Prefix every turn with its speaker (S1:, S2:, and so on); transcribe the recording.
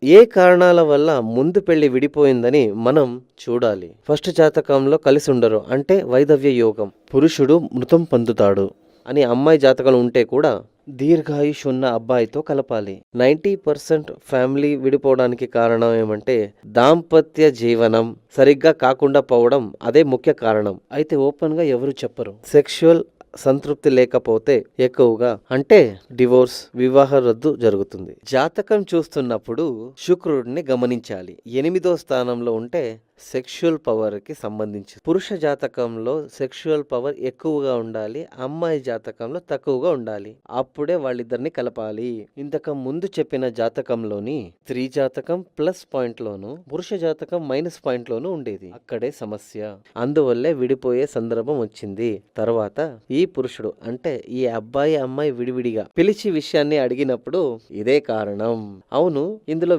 S1: ఏ కారణాల వల్ల ముందు పెళ్లి విడిపోయిందని మనం చూడాలి. ఫస్ట్ జాతకంలో కలిసి ఉండరు అంటే వైధవ్య యోగం, పురుషుడు మృతం పొందుతాడు అని అమ్మాయి జాతకాలు ఉంటే కూడా దీర్ఘాయుష్ ఉన్న అబ్బాయితో కలపాలి. 90% ఫ్యామిలీ విడిపోవడానికి కారణం ఏమంటే దాంపత్య జీవనం సరిగ్గా కాకుండా పోవడం అదే ముఖ్య కారణం. అయితే ఓపెన్ గా ఎవరు చెప్పరు. సెక్షువల్ సంతృప్తి లేకపోతే ఎక్కువగా అంటే డివోర్స్, వివాహ రద్దు జరుగుతుంది. జాతకం చూస్తున్నప్పుడు శుక్రుడిని గమనించాలి. 8వ స్థానంలో ఉంటే సెక్షువల్ పవర్ కి సంబంధించి పురుష జాతకంలో సెక్షువల్ పవర్ ఎక్కువగా ఉండాలి, అమ్మాయి జాతకంలో తక్కువగా ఉండాలి. అప్పుడే వాళ్ళిద్దరిని కలపాలి. ఇంతకు ముందు చెప్పిన జాతకంలోని స్త్రీ జాతకం ప్లస్ పాయింట్ లోను, పురుష జాతకం మైనస్ పాయింట్ లోను ఉండేది. అక్కడే సమస్య. అందువల్లే విడిపోయే సందర్భం వచ్చింది. తర్వాత ఈ పురుషుడు అంటే ఈ అబ్బాయి అమ్మాయి విడివిడిగా పిలిచి విషయాన్ని అడిగినప్పుడు ఇదే కారణం. అవును, ఇందులో